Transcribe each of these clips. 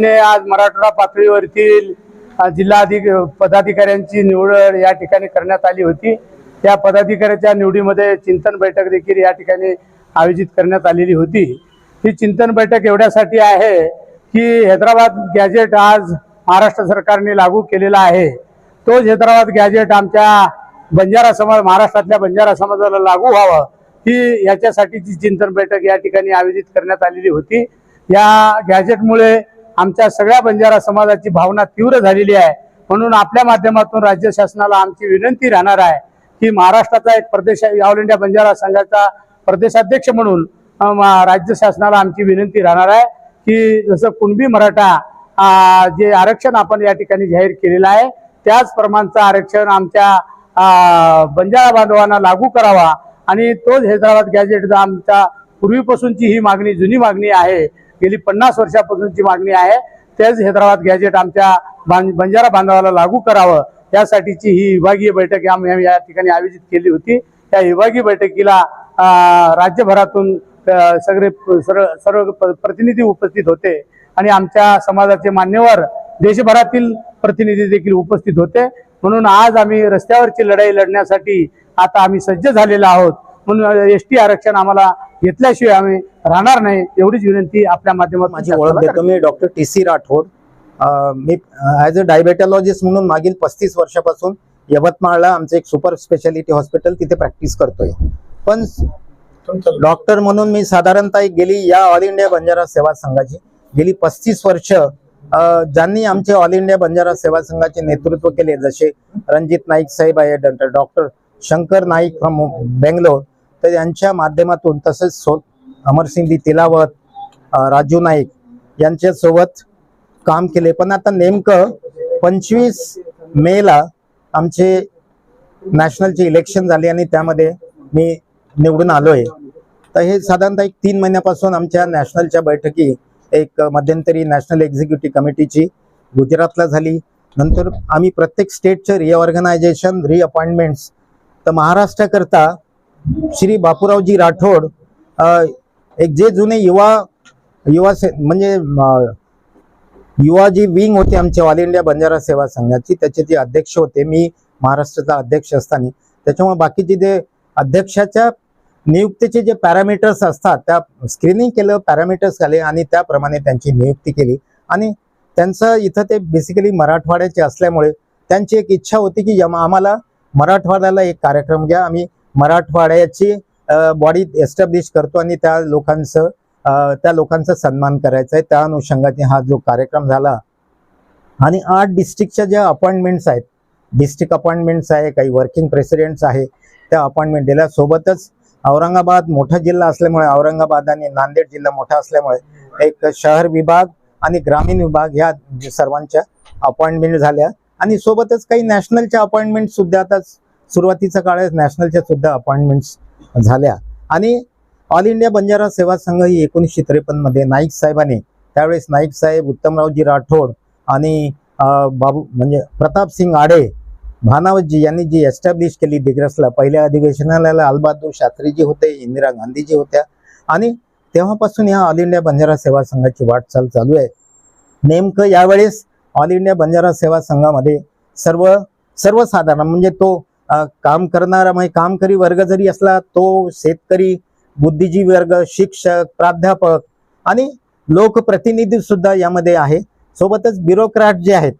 ने आज मराठवाडा पातळीवरतील पदाधिकाऱ्यांची निवड या ठिकाणी करण्यात आली होती। त्या पदाधिकाऱ्याच्या निवडीमध्ये चिंतन बैठक देखील या ठिकाणी आयोजित करण्यात आलेली होती। ही चिंतन बैठक एवढ्यासाठी आहे की हैदराबाद गॅजेट आज महाराष्ट्र सरकारने लागू केलेला आहे। तोच हैदराबाद गॅजेट आमच्या बंजारा समाज महाराष्ट्रातल्या बंजारा समाजाला लागू व्हावं ही याच्यासाठीची चिंतन बैठक या ठिकाणी आयोजित करण्यात आलेली होती। या गॅजेटमुळे आमच्या सगळ्या बंजारा समाजाची भावना तीव्र झालेली आहे। म्हणून आपल्या माध्यमातून राज्य शासनाला आमची विनंती राहणार आहे की महाराष्ट्राचा एक प्रदेश ऑल इंडिया बंजारा संघाचा प्रदेशाध्यक्ष म्हणून राज्य शासनाला आमची विनंती राहणार आहे की जसं कुणबी मराठा जे आरक्षण आपण या ठिकाणी जाहीर केलेलं आहे त्याच प्रमाणचं आरक्षण आमच्या बंजारा बांधवांना लागू करावा आणि तोच हैदराबाद गॅजेट आमच्या पूर्वीपासूनची ही मागणी जुनी मागणी आहे, गेली 50 वर्षापासूनची मागणी आहे। तेच हैदराबाद गॅजेट आमच्या बंजारा बांधवाला लागू करावं यासाठीची ही विभागीय बैठक आम्ही या ठिकाणी आयोजित केली होती। त्या विभागीय बैठकीला राज्यभरातून सर्व प्रतिनिधी उपस्थित होते आणि आमच्या समाजाचे मान्यवर देशभरातील प्रतिनिधी देखील उपस्थित होते। म्हणून आज आम्ही रस्त्यावरची लढाई लढण्यासाठी आता आम्ही सज्ज झालेलो आहोत। म्हणून एसटी आरक्षण आम्हाला घेतल्याशिवाय आम्ही राहणार नाही एवढीच विनंती आपल्या माध्यमातून माझी ओळख देतो। मी डॉक्टर टी.सी. राठोड। मी ॲज अ डायबेटॉलॉजिस्ट म्हणून मागील 35 वर्षापासून यवतमाळला आमचं एक सुपर स्पेशालिटी हॉस्पिटल तिथे प्रॅक्टिस करतोय। पण डॉक्टर म्हणून मी साधारणतः गेली या ऑल इंडिया बंजारा सेवा संघाची गेली 35 वर्ष ज्यांनी आमचे ऑल इंडिया बंजारा सेवा संघाचे नेतृत्व केले, जसे रणजित नाईक साहेब आहे, डॉक्टर शंकर नाईक फ्रॉम बेंगलोर, तर यांच्या माध्यमातून तसेच अमरसिंग तिलावत, राजू नाईक यांच्यासोबत काम केले। पण आता नेमकं 25 मेला आमचे नॅशनलचे इलेक्शन झाले आणि त्यामध्ये मी निवडून आलोय। तर हे साधारणतः 3 महिन्यापासून आमच्या नॅशनलच्या बैठकी एक मध्यंतरी नॅशनल एक्झिक्युटिव्ह कमिटीची गुजरातला झाली। नंतर आम्ही प्रत्येक स्टेटचे रिऑर्गनायझेशन रिअपॉइंटमेंट्स, तर महाराष्ट्राकरता श्री बापूरावजी राठोड एक जे जुने म्हणजे युवा जी विंग होते आमच्या ऑल इंडिया बंजारा सेवा संघाची, त्याचे जे अध्यक्ष होते, मी महाराष्ट्राचा अध्यक्ष असताना, त्याच्यामुळे बाकीचे जे अध्यक्षाच्या नियुक्तीचे जे पॅरामीटर्स असतात त्या स्क्रीनिंग केलं, पॅरामीटर्स आले आणि त्याप्रमाणे त्यांची नियुक्ती केली। आणि त्यांचं इथं ते बेसिकली मराठवाड्याचे असल्यामुळे त्यांची एक इच्छा होती की आम्हाला मराठवाड्याला एक कार्यक्रम घ्या, आम्ही मराठवाड्याची बॉडी एस्टॅब्लिश करतो आणि त्या लोकांचा सन्मान करायचा आहे। त्या अनुषंगाने हा जो कार्यक्रम झाला आणि 8 डिस्ट्रिक्टच्या ज्या अपॉइंटमेंट्स आहेत, डिस्ट्रिक्ट अपॉइंटमेंट्स आहे, काही वर्किंग प्रेसिडेंट्स आहे, त्या अपॉइंटमेंट दिल्या। सोबतच औरंगाबाद मोठा जिल्हा असल्यामुळे, औरंगाबाद आणि नांदेड जिल्हा मोठा असल्यामुळे एक शहर विभाग आणि ग्रामीण विभाग ह्या सर्वांच्या अपॉइंटमेंट झाल्या आणि सोबतच काही नॅशनलच्या अपॉइंटमेंट सुद्धा आता सुरुवातीच्या काळात नॅशनलच्या सुद्धा अपॉइंटमेंट्स झाल्या। आणि ऑल इंडिया बंजारा सेवा संघ ही 1953 मध्ये नाईक साहेबांनी, त्यावेळेस नाईक साहेब, उत्तमरावजी राठोड आणि म्हणजे प्रताप सिंग आडे, भानावतजी यांनी जी एस्टॅब्लिश केली दिग्रसला। पहिल्या अधिवेशनाला लालबहादूर शास्त्रीजी होते, इंदिरा गांधीजी होत्या आणि तेव्हापासून या ऑल इंडिया बंजारा सेवा संघाची वाटचाल चालू आहे। नेमकं यावेळेस ऑल इंडिया बंजारा सेवा संघामध्ये सर्वसाधारण म्हणजे तो काम करणारा, म्हणजे कामकरी वर्ग जरी असला, तो शेतकरी, बुद्धिजीवी वर्ग, शिक्षक, प्राध्यापक आणि लोकप्रतिनिधी सुद्धा यामध्ये आहे। सोबतच ब्युरोक्रॅट जे आहेत,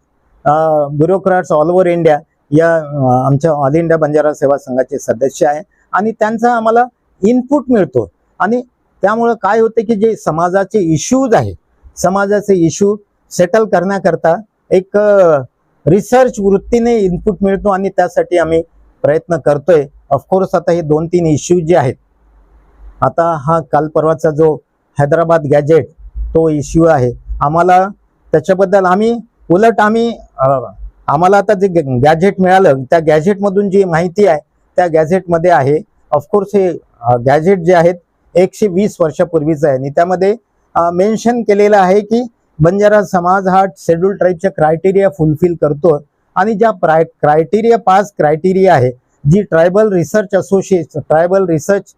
ब्युरोक्रॅट्स ऑल ओव्हर इंडिया या आमच्या ऑल इंडिया बंजारा सेवा संघाचे सदस्य आहे आणि त्यांचा आम्हाला इनपुट मिळतो। आणि त्यामुळे काय होते की जे समाजाचे इश्यूज आहे, समाजाचे इश्यू सेटल करण्याकरता एक रिसर्च वृत्तीने इनपुट मिळतो आणि त्यासाठी आम्ही प्रयत्न करतोय। ऑफकोर्स आता हे 2-3 इश्यू जे आहेत, आता हा काल परवाचा जो हैदराबाद गॅजेट तो इश्यू आहे, आम्हाला त्याच्याबद्दल आम्हाला आता जे गॅजेट मिळालं त्या गॅजेटमधून जी माहिती आहे त्या गॅजेटमध्ये आहे, ऑफकोर्स हे गॅजेट जे आहेत 120 वर्षापूर्वीचं आहे आणि त्यामध्ये मेन्शन केलेलं आहे की बंजारा समाज हा शेड्यूल ट्राईबच्या क्रायटेरिया फुलफिल करतो आणि ज्या क्रायटेरिया 5 क्रायटेरिया आहे, जी tribal research association, tribal research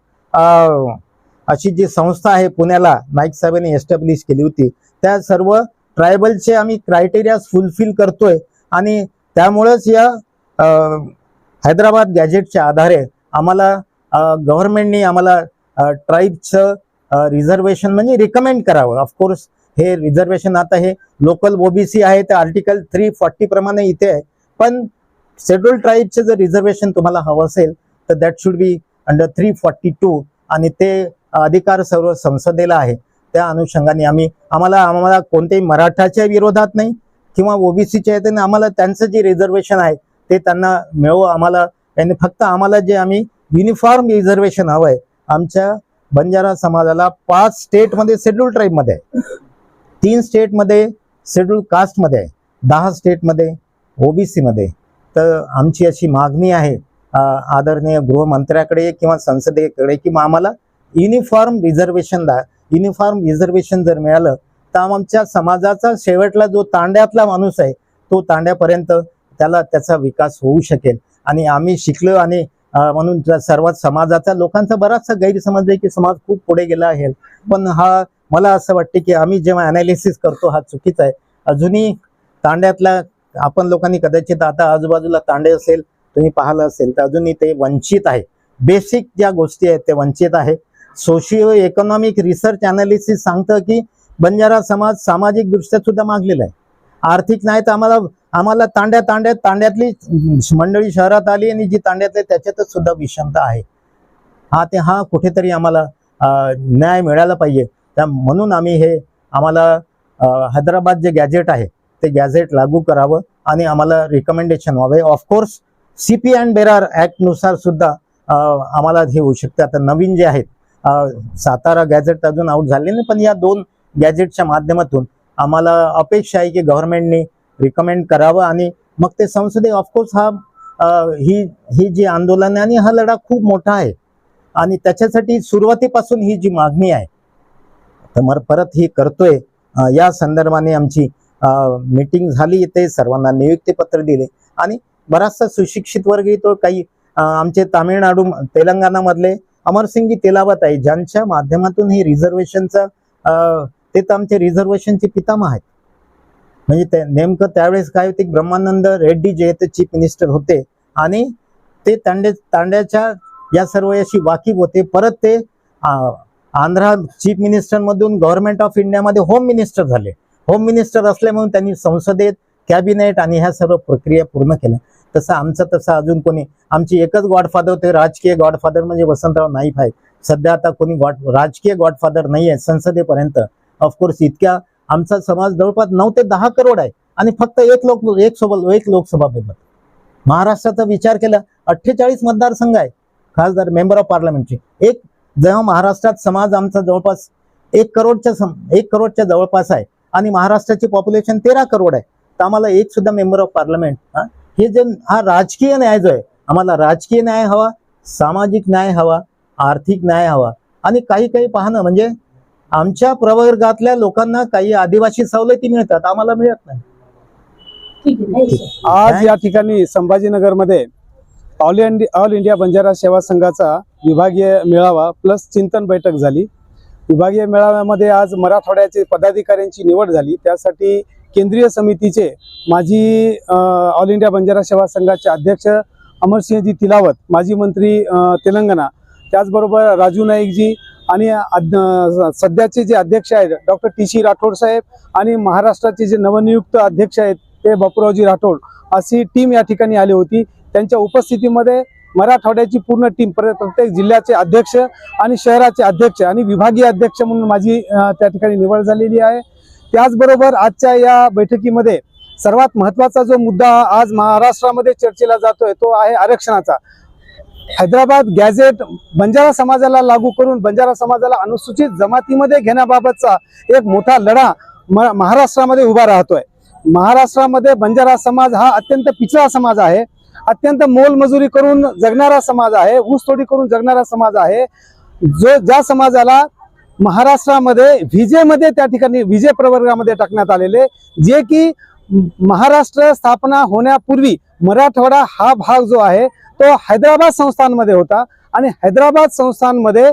अशी जी संस्था आहे पुण्याला नाईक साहेबांनी एस्टॅब्लिश केली होती, त्या सर्व ट्रायबलचे आम्ही क्रायटेरिया फुलफिल करतोय आणि त्यामुळेच या हैदराबाद गॅजेटच्या आधारे आम्हाला गव्हर्नमेंटनी आम्हाला ट्राईबचं रिझर्वेशन म्हणजे रिकमेंड करावं. ऑफकोर्स हे रिझर्वेशन आता हे लोकल ओबीसी आहे ते आर्टिकल 340 प्रमाणे इथे आहे, पण शेड्यूल ट्राईबचं जर रिझर्वेशन तुम्हाला हवं असेल तर दॅट शुड बी अंडर 342 आणि ते अधिकार सर्व संसदेला आहे. त्या अनुषंगाने आम्हाला कोणत्याही मराठाच्या विरोधात नाही किंवा ओबीसीच्या आहेत आणि आम्हाला त्यांचं जे रिझर्वेशन आहे ते त्यांना मिळवं. फक्त आम्हाला जे आम्ही युनिफॉर्म रिझर्वेशन हवंय. आमच्या बंजारा समाजाला 5 स्टेटमध्ये शेड्यूल ट्राईबमध्ये आहे, 3 स्टेटमध्ये शेड्यूल कास्टमध्ये आहे, 10 स्टेटमध्ये ओबीसी मध्ये. तर आमची अशी मागणी आहे आदरणीय गृहमंत्र्याकडे किंवा संसदेकडे की आम्हाला युनिफॉर्म रिझर्वेशन जर मिळालं तर आमच्या समाजाचा शेवटला जो तांड्यातला माणूस आहे तो तांड्यापर्यंत त्याचा विकास होऊ शकेल. आणि आम्ही शिकलो आणि म्हणून सर्वात समाजाचा लोकांचा बराचसा गैरसमज आहे की समाज खूप पुढे गेला आहे, पण मला असं वाटते की आम्ही जेव्हा अनालिसिस करतो हा चुकीचा आहे. अजूनही तांड्यातला आपण लोकांनी कदाचित आता आजूबाजूला तांडे असेल तुम्ही पाहिलं असेल तर अजूनही ते वंचित आहे. बेसिक ज्या गोष्टी आहेत ते वंचित आहे. सोशिओ इकॉनॉमिक रिसर्च अनालिसिस सांगतं की बंजारा समाज सामाजिक दृष्ट्या सुद्धा मागलेला आहे. आर्थिक नाही तर आम्हाला तांड्यातली मंडळी शहरात आली आणि जी तांड्यातली त्याच्यातच सुद्धा विषमता आहे. हा कुठेतरी आम्हाला न्याय मिळाला पाहिजे. म्हणून आम्हाला हैदराबाद जे गॅजेट आहे ते गॅजेट लागू करावं आणि आम्हाला रिकमेंडेशन व्हावे. Of course CP and Berar act नुसार सुद्धा आम्हाला हे होऊ शकते. आता नवीन जे आहेत सातारा गॅजेट अजून आउट झाले नाही, पण या 2 गॅजेटच्या माध्यमातून आम्हाला अपेक्षा आहे की गव्हर्नमेंटने रिकमेंड करावं आणि मग ते संसदे. ऑफकोर्स ही जी आंदोलन आहे आणि हा लढा खूप मोठा आहे आणि त्याच्यासाठी सुरुवातीपासून ही जी मागणी आहे तर परत ही करतोय. या संदर्भाने आमची मीटिंग झाली, ते सर्वांना नियुक्तीपत्र दिले आणि बराचसा सुशिक्षित वर्ग येतो. काही आमचे तामिळनाडू तेलंगणामधले अमरसिंगजी तेलावत आहे ज्यांच्या माध्यमातून ही रिझर्वेशनचा ते तर आमचे रिझर्वेशनचे पितामह आहेत. म्हणजे ते नेमकं त्यावेळेस काय होते, ब्रह्मानंद रेड्डी जे ते चीफ मिनिस्टर होते आणि ते तांड्याच्या या सर्व याशी वाकिफ होते. परत ते आंध्रा चीफ मिनिस्टर मधून गव्हर्नमेंट ऑफ इंडियामध्ये होम मिनिस्टर झाले. होम मिनिस्टर असल्यामुळे त्यांनी संसदेत कॅबिनेट आणि ह्या सर्व प्रक्रिया पूर्ण केल्या. तसं अजून कोणी आमची एकच गॉडफादर होते, राजकीय गॉडफादर म्हणजे वसंतराव नाईक आहे. सध्या आता कोणी राजकीय गॉडफादर नाही आहे संसदेपर्यंत. ऑफकोर्स इतक्या आमचा समाज जवळपास 9 ते 10 करोड आहे आणि फक्त एक लोकसभा मेंबर. महाराष्ट्राचा विचार केला 48 मतदारसंघ आहे, खासदार मेंबर ऑफ पार्लमेंटचे. जेव्हा महाराष्ट्रात समाज आमचा जवळपास 1 करोडच्या जवळपास आहे आणि महाराष्ट्राची पॉप्युलेशन 13 करोड आहे, तर आम्हाला एक सुद्धा मेंबर ऑफ पार्लमेंट हा राजकीय न्याय जो आहे, आम्हाला राजकीय न्याय हवा, सामाजिक न्याय हवा, आर्थिक न्याय हवा आणि काही पाहणं म्हणजे आमच्या प्रवर्गातल्या लोकांना काही आदिवासी सवलती मिळतात, आम्हाला मिळत नाही. आज या ठिकाणी संभाजीनगरमध्ये ऑल इंडिया बंजारा सेवा संघाचा विभागीय मेळावा प्लस चिंतन बैठक झाली. विभागीय मेळाव्यामध्ये आज मराठवाड्याचे पदाधिकाऱ्यांची निवड झाली. त्यासाठी केंद्रीय समितीचे माजी ऑल इंडिया बंजारा सेवा संघाचे अध्यक्ष अमरसिंहजी तिलावत, माजी मंत्री तेलंगणा, त्याचबरोबर राजू नाईकजी आणि सध्याचे जे अध्यक्ष आहेत डॉक्टर TC राठोड साहेब आणि महाराष्ट्राचे जे नवनियुक्त अध्यक्ष आहेत ते बापूरावजी राठोड, अशी टीम या ठिकाणी आली होती. त्यांच्या उपस्थितीमध्ये मराठवाड्याची पूर्ण टीम, प्रत्येक जिल्ह्याचे अध्यक्ष आणि शहराचे अध्यक्ष आणि विभागीय अध्यक्ष म्हणून माझी त्या ठिकाणी निवड झालेली आहे. त्याचबरोबर आजच्या या बैठकीमध्ये सर्वात महत्त्वाचा जो मुद्दा आज महाराष्ट्रामध्ये चर्चेला जातोय तो आहे आरक्षणाचा. हैदराबाद गॅझेट बंजारा समाजाला लागू करून बंजारा समाजाला अनुसूचित जमातीमध्ये घेण्याबाबतचा एक मोठा लढा महाराष्ट्रामध्ये उभा राहतोय. महाराष्ट्रामध्ये बंजारा समाज हा अत्यंत पिछळा समाज आहे, अत्यंत मोलमजुरी करून जगणारा समाज आहे, ऊसतोडी करून जगणारा समाज आहे. ज्या समाजाला महाराष्ट्रामध्ये विजेमध्ये त्या ठिकाणी विजे प्रवर्गामध्ये टाकण्यात आलेले, जे की महाराष्ट्र स्थापना होण्यापूर्वी मराठवाडा हा भाग जो आहे तो हैदराबाद संस्थानमध्ये होता आणि हैदराबाद संस्थानमध्ये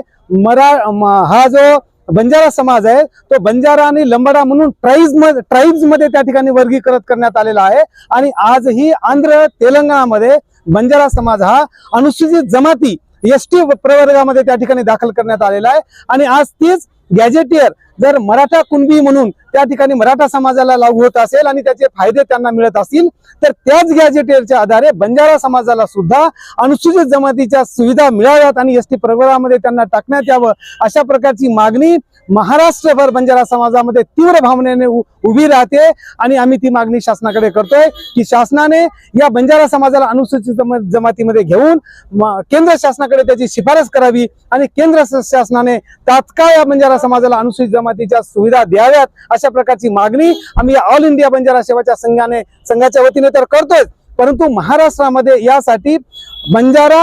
हा जो बंजारा समाज आहे तो बंजारा आणि लंबाडा म्हणून ट्राईब्स मध्ये त्या ठिकाणी वर्गीकृत करण्यात आलेला आहे. आणि आजही आंध्र तेलंगणामध्ये बंजारा समाज हा अनुसूचित जमाती एसटी प्रवर्गामध्ये त्या ठिकाणी दाखल करण्यात आलेला आहे. आणि आज तीच गॅजेटियर जर मराठा कुणबी म्हणून त्या ठिकाणी मराठा समाजाला लागू होत असेल आणि त्याचे फायदे त्यांना मिळत असतील तर त्याच गॅजेटियरच्या आधारे बंजारा समाजाला सुद्धा अनुसूचित जमातीच्या सुविधा मिळाव्यात आणि एसटी प्रवर्गामध्ये त्यांना टाकण्यात यावं अशा प्रकारची मागणी महाराष्ट्रभर बंजारा समाजामध्ये तीव्र भावनेने उभी राहते. आणि आम्ही ती मागणी शासनाकडे करतोय की शासनाने या बंजारा समाजाला अनुसूचित जमातीमध्ये घेऊन केंद्र शासनाकडे त्याची शिफारस करावी आणि केंद्र शासनाने तात्काळ या बंजारा समाजाला अनुसूचित जमातीच्या सुविधा द्याव्यात अशा प्रकारची मागणी आम्ही ऑल इंडिया बंजारा सेवाच्या संघाच्या वतीने तर करतोय. परंतु महाराष्ट्रामध्ये यासाठी बंजारा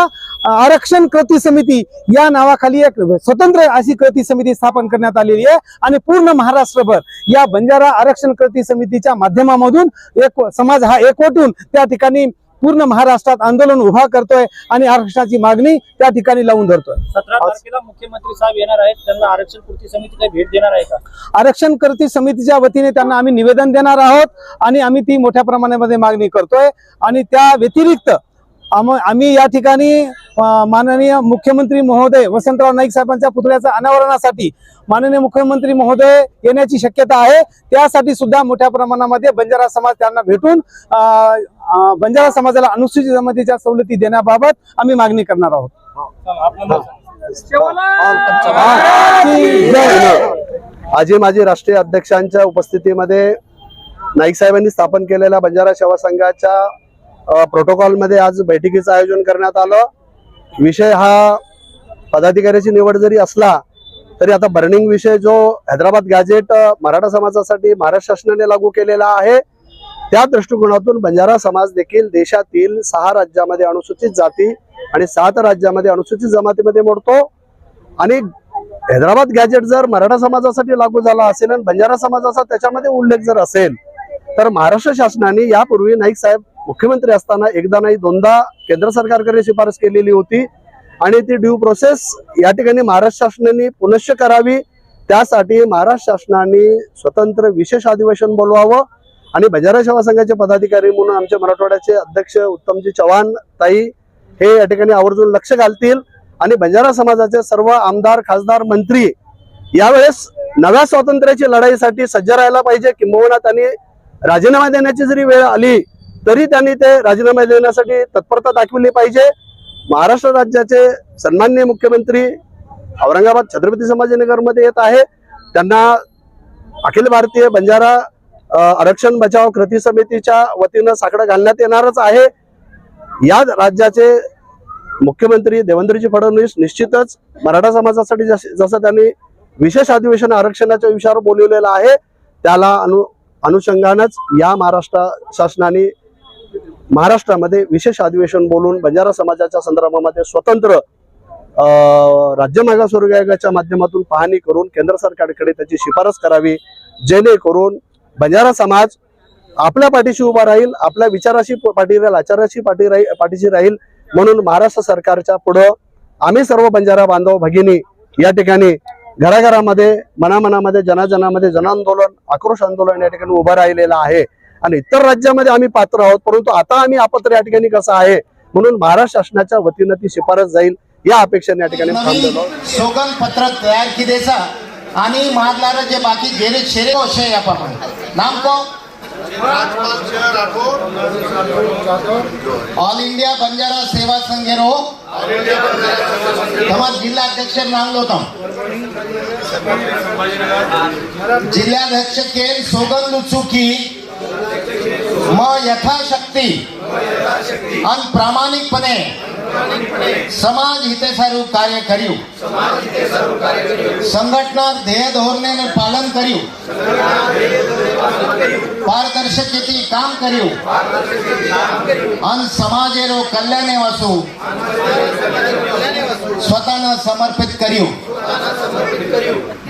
आरक्षण कृती समिती या नावाखाली एक स्वतंत्र अशी कृती समिती स्थापन करण्यात आलेली आहे. आणि पूर्ण महाराष्ट्रभर या बंजारा आरक्षण कृती समितीच्या माध्यमामधून एक समाज हा एकवटून त्या ठिकाणी पूर्ण महाराष्ट्रात आंदोलन उभा करतोय आणि आरक्षणाची मागणी त्या ठिकाणी लावून धरतोय. 17 तारखेला मुख्यमंत्री साहेब येणार आहेत, त्यांना आरक्षण कृती समिती काही भेट देणार आहे का? आरक्षण कृती समितीच्या वतीने त्यांना आम्ही निवेदन देणार आहोत आणि आम्ही ती मोठ्या प्रमाणामध्ये मागणी करतोय. आणि त्या व्यतिरिक्त आम्ही या ठिकाणी माननीय मुख्यमंत्री महोदय वसंतराव नाईक साहेबांच्या पुतळ्याच्या अनावरणासाठी माननीय मुख्यमंत्री महोदय येण्याची शक्यता आहे. त्यासाठी सुद्धा मोठ्या प्रमाणामध्ये बंजारा समाज त्यांना भेटून बंजारा समाजाला अनुसूचित जमातीच्या सवलती देण्याबाबत आम्ही मागणी करणार आहोत. आजी माजी राष्ट्रीय अध्यक्षांच्या उपस्थितीमध्ये नाईक साहेबांनी स्थापन केलेल्या बंजारा सेवा संघाच्या प्रोटोकॉल मध्ये आज बैठकीचं आयोजन करण्यात आलं. विषय हा पदाधिकाऱ्याची निवड जरी असला तरी आता बर्निंग विषय जो हैदराबाद गॅजेट मराठा समाजासाठी महाराष्ट्र शासनाने लागू केलेला आहे त्या दृष्टिकोनातून बंजारा समाज देखील देशातील 6 राज्यामध्ये अनुसूचित जाती आणि 7 राज्यामध्ये अनुसूचित जमातीमध्ये मोडतो. आणि हैदराबाद गॅजेट जर मराठा समाजासाठी लागू झाला असेल आणि बंजारा समाजाचा त्याच्यामध्ये उल्लेख जर असेल तर महाराष्ट्र शासनाने यापूर्वी नाईक साहेब मुख्यमंत्री असताना एकदा नाही दोनदा केंद्र सरकारकडे शिफारस केलेली होती आणि ती ड्यू प्रोसेस या ठिकाणी महाराष्ट्र शासनाने पुनश्च करावी. त्यासाठी महाराष्ट्र शासनाने स्वतंत्र विशेष अधिवेशन बोलवावं आणि बंजारा सेवा संघाचे पदाधिकारी म्हणून आमचे मराठवाड्याचे अध्यक्ष उत्तमजी चव्हाण ताई हे या ठिकाणी आवर्जून लक्ष घालतील. आणि बंजारा समाजाचे सर्व आमदार खासदार मंत्री यावेळेस नव्या स्वातंत्र्याची लढाईसाठी सज्ज राहायला पाहिजे. किंबहुना त्यांनी राजीनामा देण्याची जरी वेळ आली तरी त्यांनी ते राजीनामा देण्यासाठी तत्परता दाखवली पाहिजे. महाराष्ट्र राज्याचे सन्माननीय मुख्यमंत्री औरंगाबाद छत्रपती संभाजीनगरमध्ये येत आहे. त्यांना अखिल भारतीय बंजारा आरक्षण बचाव कृती समितीच्या वतीनं साकडं घालण्यात येणारच आहे. या राज्याचे मुख्यमंत्री देवेंद्रजी फडणवीस निश्चितच मराठा समाजासाठी जसं त्यांनी विशेष अधिवेशन आरक्षणाच्या विषयावर बोलवलेलं आहे त्याला अनुषंगानच या महाराष्ट्र शासनाने महाराष्ट्रामध्ये विशेष अधिवेशन बोलून बंजारा समाजाच्या संदर्भामध्ये स्वतंत्र राज्य मागासवर्ग आयोगाच्या माध्यमातून पाहणी करून केंद्र सरकारकडे त्याची शिफारस करावी जेणेकरून बंजारा समाज आपल्या पाठीशी उभा राहील, आपल्या विचाराशी पाठी राहील, आचाराशी पाठीशी राहील. म्हणून महाराष्ट्र सरकारच्या पुढं आम्ही सर्व बंजारा बांधव भगिनी या ठिकाणी घराघरामध्ये मनामनामध्ये जनाजनामध्ये जनआंदोलन आक्रोश आंदोलन या ठिकाणी उभं राहिलेलं आहे. आणि इतर राज्यामध्ये आम्ही पात्र आहोत परंतु आता आम्ही अपात्र या ठिकाणी कसं आहे म्हणून महाराष्ट्र शासनाच्या वतीनं ती शिफारस जाईल या अपेक्षेने या ठिकाणी थांबलेलो. सोगन पत्र तैयार किदेसा आणि महादलार जे बाकी गेले शेरे होशे या पापा नाम को ऑल इंडिया बंजारा सेवा संघेरो तमाम जिल्हा अध्यक्ष नांगलो तम जिल्हाध्यक्ष के सोगन लुचुकी म यथाशक्ती आणि प्रामाणिकपणे समाज हितेसारू कार्य करियो संघटना ध्येय धोरणे पालन करियो पारदर्शकतेથી काम કર્યું અને સમાજેરો કલ્યાણે વાસુ स्वतःनं समर्पित કર્યું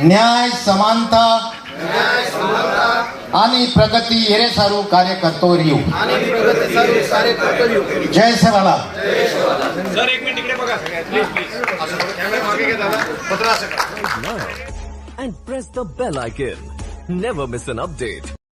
न्याय समानता आणि प्रगती हेरे सारू कार्य करतो રહ્યું जय Sevalal. and press the bell icon. Never miss an update.